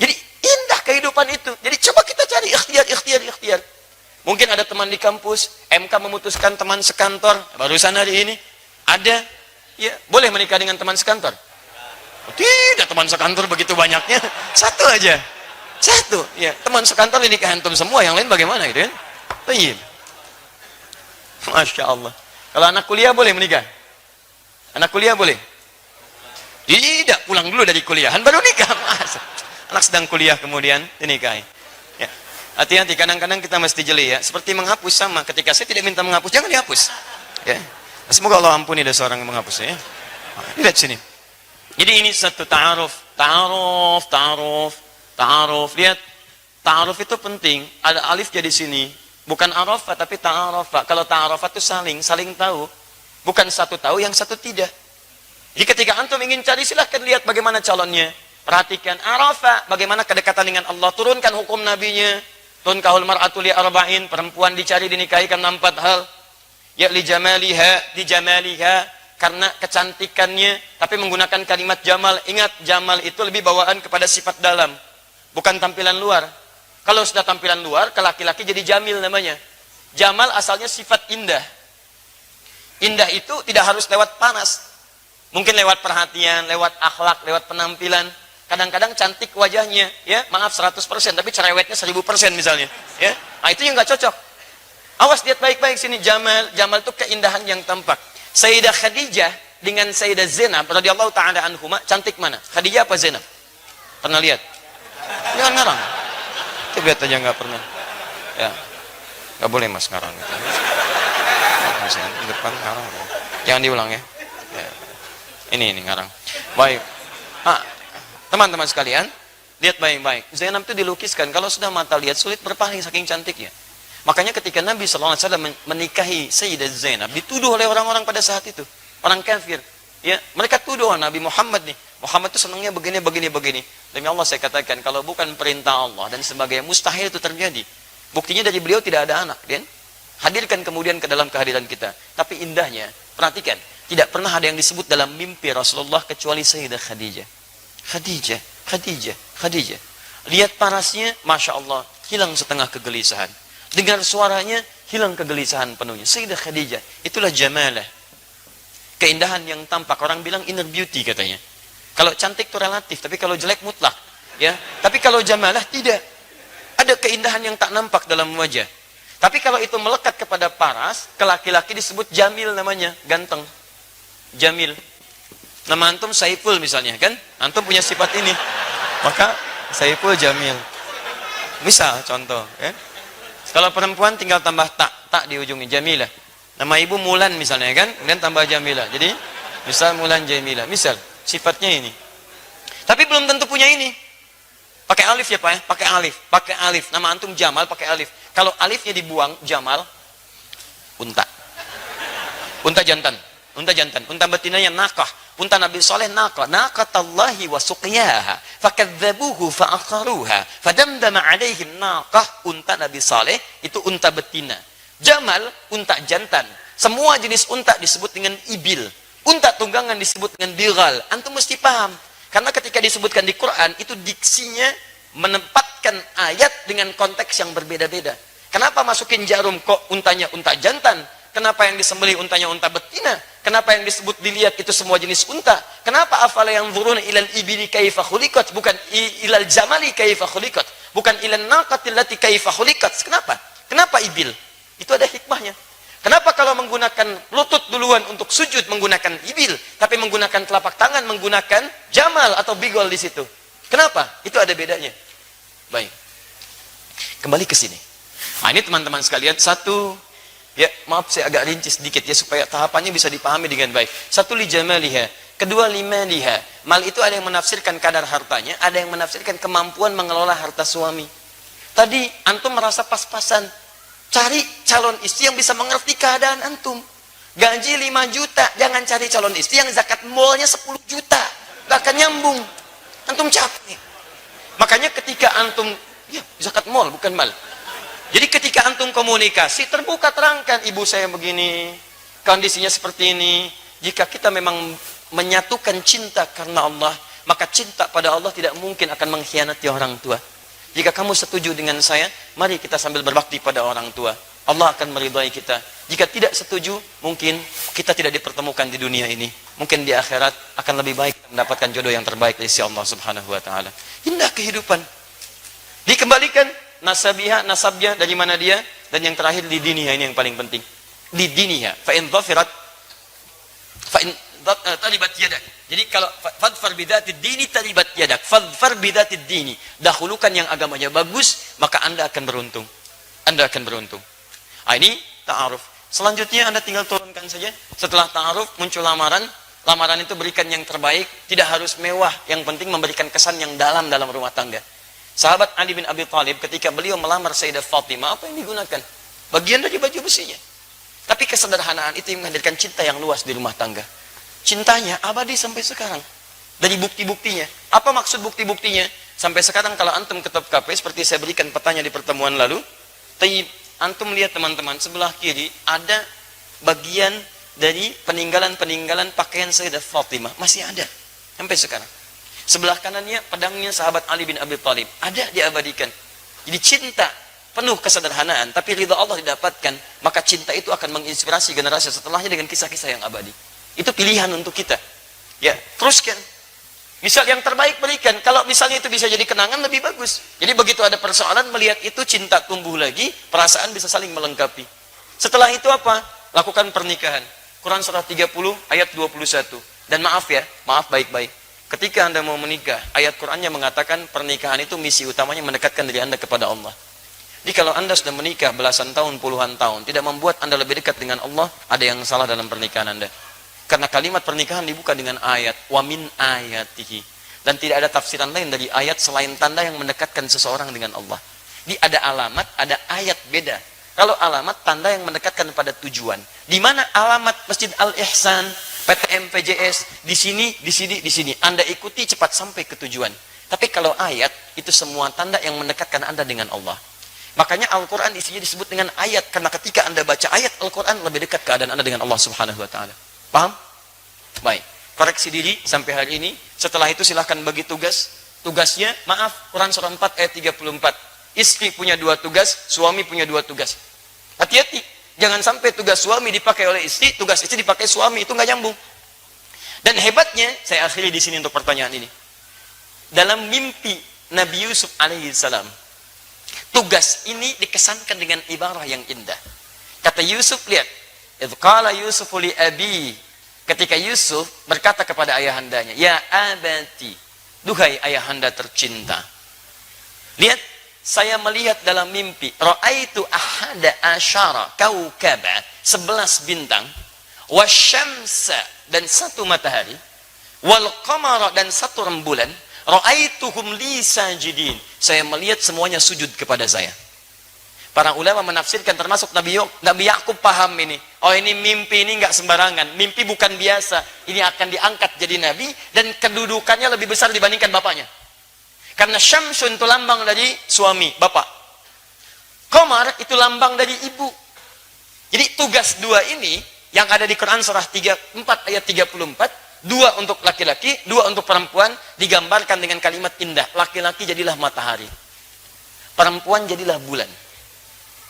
S1: Jadi indah kehidupan itu. Jadi coba kita cari ikhtiar. Mungkin ada teman di kampus, MK memutuskan teman sekantor, barusan hari ini ada, ya boleh menikah dengan teman sekantor? Tidak, teman sekantor begitu banyaknya, satu aja, satu, ya teman sekantor nikah antum semua, yang lain bagaimana gitu kan? Tayyib. Masya Allah. Kalau anak kuliah boleh menikah? Anak kuliah boleh? Tidak, pulang dulu dari kuliahan baru nikah. Masa? Anak sedang kuliah kemudian dinikahi. Ya. Hati-hati, kadang-kadang kita mesti jeli ya. Seperti menghapus sama, ketika saya tidak minta menghapus, jangan dihapus. Ya. Semoga Allah ampuni ada seorang yang menghapus ya. Lihat sini. Jadi ini satu ta'aruf. Lihat, ta'aruf itu penting. Ada alif jadi sini. Bukan arafah tapi ta'arafah. Kalau ta'arafah itu saling tahu. Bukan satu tahu, yang satu tidak. Jadi ketika antum ingin cari, silahkan lihat bagaimana calonnya. Perhatikan arafah, bagaimana kedekatan dengan Allah. Turunkan hukum nabinya. Tunkahul mar'atu li arba'in, perempuan dicari dinikahi karena 4 hal. Ya li jamaliha, karena kecantikannya, tapi menggunakan kalimat jamal. Ingat, jamal itu lebih bawaan kepada sifat dalam, bukan tampilan luar. Kalau sudah tampilan luar, ke laki-laki jadi jamil namanya. Jamal asalnya sifat indah. Indah itu tidak harus lewat panas. Mungkin lewat perhatian, lewat akhlak, lewat penampilan. Kadang-kadang cantik wajahnya, ya maaf 100%, tapi cerewetnya 1000% misalnya, ya. Nah, itu yang nggak cocok. Awas, lihat baik-baik sini, jamal itu keindahan yang tampak. Sayyidah Khadijah dengan Sayyidah Zainab radhiyallahu taala anhuma, cantik mana? Khadijah apa Zainab? Pernah lihat? Jangan ngarang. Kita lihat aja nggak pernah. Ya, nggak boleh mas ngarang. Di depan ngarang. Jangan diulang ya. Ya. Ini ngarang. Baik. Teman-teman sekalian, lihat baik-baik. Zainab itu dilukiskan, kalau sudah mata lihat sulit berpaling saking cantiknya. Makanya ketika Nabi SAW menikahi Sayyidah Zainab, dituduh oleh orang-orang pada saat itu, orang kafir. Ya, mereka tuduh Nabi Muhammad nih. Muhammad itu senangnya begini. Demi Allah saya katakan, kalau bukan perintah Allah dan sebagainya, mustahil itu terjadi. Buktinya dari beliau tidak ada anak, kan? Hadirkan kemudian ke dalam kehadiran kita. Tapi indahnya, perhatikan, tidak pernah ada yang disebut dalam mimpi Rasulullah kecuali Sayyidah Khadijah. Lihat parasnya, Masya Allah, hilang setengah kegelisahan. Dengar suaranya, hilang kegelisahan penuhnya. Sayyidah Khadijah, itulah jamalah. Keindahan yang tampak. Orang bilang inner beauty katanya. Kalau cantik itu relatif, tapi kalau jelek mutlak. Ya. Tapi kalau jamalah tidak. Ada keindahan yang tak nampak dalam wajah. Tapi kalau itu melekat kepada paras, ke laki-laki disebut jamil namanya, ganteng. Jamil. Nama antum Saiful misalnya, kan? Antum punya sifat ini. Maka Saiful Jamil. Misal contoh, ya. Kalau perempuan tinggal tambah tak di ujungnya, Jamilah. Nama ibu Mulan misalnya, kan? Kemudian tambah Jamilah. Jadi misal Mulan Jamilah. Misal sifatnya ini. Tapi belum tentu punya ini. Pakai alif ya, Pak ya? Pakai alif. Nama antum Jamal pakai alif. Kalau alifnya dibuang, Jamal, unta. Unta jantan. Unta jantan. Unta betinanya nakah. Unta Nabi Saleh nakah. Naqatallahi wa suqiyaha. Fakadzabuhu fa'aqaruha. Fadamdama alaihim nakah. Unta Nabi Saleh itu unta betina. Jamal, unta jantan. Semua jenis unta disebut dengan ibil. Unta tunggangan disebut dengan bighal. Antum mesti paham. Karena ketika disebutkan di Quran, itu diksinya menempatkan ayat dengan konteks yang berbeda-beda. Kenapa masukin jarum kok untanya unta jantan? Kenapa yang disembelih untanya unta betina? Kenapa yang disebut dilihat itu semua jenis unta? Kenapa afala yanzuruna ilal ibili kaifa khuliqat bukan ilal jamali kaifa khuliqat? Bukan ilal naqatil lati kaifa khuliqat? Kenapa? Kenapa ibil? Itu ada hikmahnya. Kenapa kalau menggunakan lutut duluan untuk sujud menggunakan ibil, tapi menggunakan telapak tangan menggunakan jamal atau bigol di situ? Kenapa? Itu ada bedanya. Baik. Kembali ke sini. Nah, ini teman-teman sekalian, satu, ya maaf saya agak rinci sedikit ya supaya tahapannya bisa dipahami dengan baik. Satu, li jamaliha. Kedua, limaliha. Mal itu ada yang menafsirkan kadar hartanya, ada yang menafsirkan kemampuan mengelola harta suami. Tadi antum merasa pas-pasan. Cari calon istri yang bisa mengerti keadaan antum. Gaji 5 juta, jangan cari calon istri yang zakat malnya 10 juta. Gak akan nyambung. Antum capek. Makanya ketika antum, ya zakat mal bukan mal. Jadi ketika antum komunikasi, terbuka terangkan, ibu saya begini, kondisinya seperti ini. Jika kita memang menyatukan cinta karena Allah, maka cinta pada Allah tidak mungkin akan mengkhianati orang tua. Jika kamu setuju dengan saya, mari kita sambil berbakti pada orang tua. Allah akan meridai kita. Jika tidak setuju, mungkin kita tidak dipertemukan di dunia ini. Mungkin di akhirat akan lebih baik mendapatkan jodoh yang terbaik dari Allah Subhanahu wa taala. Indah kehidupan. Dikembalikan nasabnya dari mana dia, dan yang terakhir di diniha, ini yang paling penting. Di diniha, fa in dhafirat fa in talibat yadak. Jadi kalau fadfar bidatid dini talibat yadak. Fadfar bidatid dini. Dahulukan yang agamanya bagus, maka Anda akan beruntung. Anda akan beruntung. Ini ta'aruf. Selanjutnya Anda tinggal turunkan saja. Setelah ta'aruf muncul lamaran. Lamaran itu berikan yang terbaik, tidak harus mewah, yang penting memberikan kesan yang dalam rumah tangga. Sahabat Ali bin Abi Thalib ketika beliau melamar Sayyidah Fatimah, apa yang digunakan? Bagian dari baju besinya. Tapi kesederhanaan itu yang menghadirkan cinta yang luas di rumah tangga. Cintanya abadi sampai sekarang. Dari bukti-buktinya. Apa maksud bukti-buktinya? Sampai sekarang kalau antum ke Top Cafe, seperti saya berikan petanya di pertemuan lalu, antum lihat teman-teman, sebelah kiri ada bagian dari peninggalan-peninggalan pakaian Sayyidah Fatimah. Masih ada. Sampai sekarang. Sebelah kanannya pedangnya sahabat Ali bin Abi Thalib. Ada diabadikan. Jadi cinta penuh kesederhanaan, tapi ridha Allah didapatkan, maka cinta itu akan menginspirasi generasi setelahnya dengan kisah-kisah yang abadi. Itu pilihan untuk kita. Ya, teruskan. Misal yang terbaik berikan. Kalau misalnya itu bisa jadi kenangan, lebih bagus. Jadi begitu ada persoalan, melihat itu cinta tumbuh lagi, perasaan bisa saling melengkapi. Setelah itu apa? Lakukan pernikahan. Quran surah 30 ayat 21. Dan maaf ya, maaf baik-baik. Ketika Anda mau menikah, ayat Qurannya mengatakan pernikahan itu misi utamanya mendekatkan diri Anda kepada Allah. Jadi kalau Anda sudah menikah belasan tahun, puluhan tahun, tidak membuat Anda lebih dekat dengan Allah, ada yang salah dalam pernikahan Anda. Karena kalimat pernikahan dibuka dengan ayat wa min ayatihi, dan tidak ada tafsiran lain dari ayat selain tanda yang mendekatkan seseorang dengan Allah. Jadi ada alamat, ada ayat beda. Kalau alamat tanda yang mendekatkan pada tujuan. Di mana alamat Masjid Al-Ihsan, PTM PJS, di sini, di sini, di sini. Anda ikuti cepat sampai ke tujuan. Tapi kalau ayat itu semua tanda yang mendekatkan Anda dengan Allah. Makanya Al-Quran isinya disebut dengan ayat, karena ketika Anda baca ayat Al-Quran lebih dekat keadaan Anda dengan Allah Subhanahu wa taala. Paham? Baik, koreksi diri sampai hari ini. Setelah itu silahkan bagi tugas. Tugasnya, maaf, Quran surah 4 ayat 34. Istri punya 2 tugas, suami punya 2 tugas. Hati-hati, jangan sampai tugas suami dipakai oleh istri, tugas istri dipakai suami, itu nggak nyambung. Dan hebatnya, saya akhiri di sini untuk pertanyaan ini. Dalam mimpi Nabi Yusuf alaihissalam, tugas ini dikesankan dengan ibarah yang indah. Kata Yusuf, lihat, idh qala Yusufu li abi, ketika Yusuf berkata kepada ayahandanya, ya abati, duhai ayahanda tercinta, lihat, saya melihat dalam mimpi, ra'aitu ahada asyara kaukaba, 11 bintang, wasyamsa, dan 1 matahari, wal qamara, dan 1 rembulan, ra'aituhum li sajidin, saya melihat semuanya sujud kepada saya. Para ulama menafsirkan, termasuk Nabi Yakub paham ini. Oh, ini mimpi, ini nggak sembarangan. Mimpi bukan biasa. Ini akan diangkat jadi nabi dan kedudukannya lebih besar dibandingkan bapaknya. Karena Syamsun itu lambang dari suami, bapak. Qamar itu lambang dari ibu. Jadi tugas dua ini yang ada di Quran surah 4 ayat 34, dua untuk laki-laki, dua untuk perempuan, digambarkan dengan kalimat indah. Laki-laki jadilah matahari. Perempuan jadilah bulan.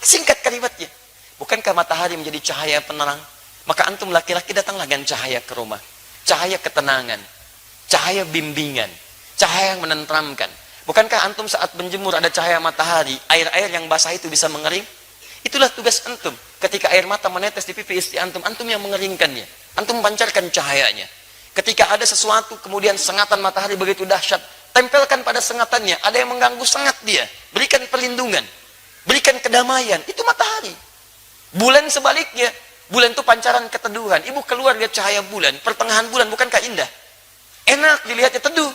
S1: Singkat kalimatnya. Bukankah matahari menjadi cahaya penerang? Maka antum laki-laki datanglah dengan cahaya ke rumah. Cahaya ketenangan. Cahaya bimbingan. Cahaya yang menenteramkan. Bukankah antum saat menjemur ada cahaya matahari, air-air yang basah itu bisa mengering? Itulah tugas antum. Ketika air mata menetes di pipi istri antum, antum yang mengeringkannya. Antum pancarkan cahayanya. Ketika ada sesuatu, kemudian sengatan matahari begitu dahsyat, tempelkan pada sengatannya. Ada yang mengganggu sengat dia. Berikan perlindungan. Berikan kedamaian, itu matahari. Bulan sebaliknya, bulan itu pancaran keteduhan. Ibu keluar lihat cahaya bulan, pertengahan bulan, bukankah indah? Enak dilihatnya, teduh.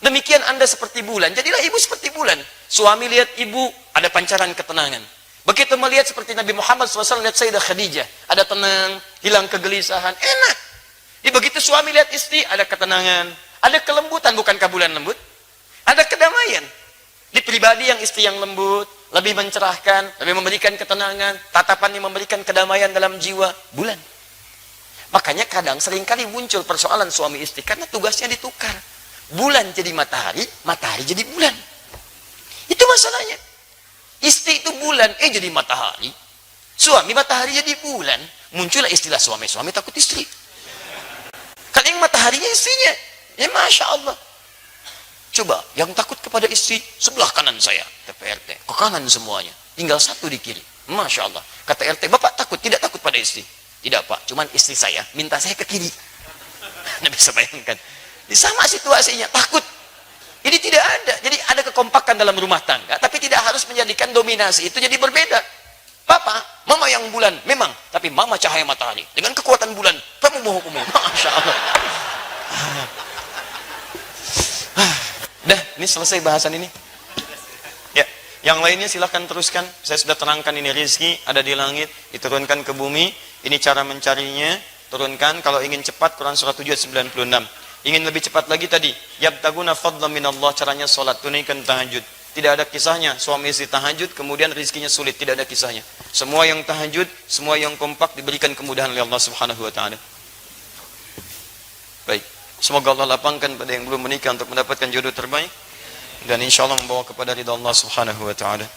S1: Demikian Anda seperti bulan, jadilah ibu seperti bulan. Suami lihat ibu, ada pancaran ketenangan. Begitu melihat seperti Nabi Muhammad SAW lihat Sayyidah Khadijah, ada tenang, hilang kegelisahan, enak. Begitu suami lihat istri, ada ketenangan, ada kelembutan, bukankah bulan lembut? Ada kedamaian. Di pribadi yang istri yang lembut, lebih mencerahkan, lebih memberikan ketenangan, tatapan yang memberikan kedamaian dalam jiwa, bulan. Makanya kadang seringkali muncul persoalan suami istri karena tugasnya ditukar. Bulan jadi matahari, matahari jadi bulan. Itu masalahnya. Istri itu bulan, jadi matahari. Suami matahari jadi bulan. Muncullah istilah suami takut istri. Kan yang mataharinya istrinya. Ya Masya Allah. Coba, yang takut kepada istri, sebelah kanan saya, TPRT, ke kanan semuanya. Tinggal satu di kiri. Masya Allah. Kata RT, Bapak takut, tidak takut pada istri? Tidak Pak, cuman istri saya minta saya ke kiri. Anda bisa bayangkan. Sama situasinya, takut. Jadi tidak ada. Jadi ada kekompakan dalam rumah tangga, tapi tidak harus menjadikan dominasi itu jadi berbeda. Papa, mama yang bulan, memang. Tapi mama cahaya matahari. Dengan kekuatan bulan, kamu mau hukum. Masya Allah. Dah, ini selesai bahasan ini. Ya, yang lainnya silahkan teruskan. Saya sudah terangkan ini rizki ada di langit, diturunkan ke bumi. Ini cara mencarinya, turunkan. Kalau ingin cepat, Quran surah 7 ayat 96. Ingin lebih cepat lagi tadi, yabtaguna fadlan minallah, caranya salat, tunaikan tahajud. Tidak ada kisahnya suami istri tahajud kemudian rizkinya sulit, tidak ada kisahnya. Semua yang tahajud, semua yang kompak diberikan kemudahan oleh Allah Subhanahu wa taala. Baik. Semoga Allah lapangkan pada yang belum menikah untuk mendapatkan jodoh terbaik dan insya Allah membawa kepada ridha Allah Subhanahu wa taala.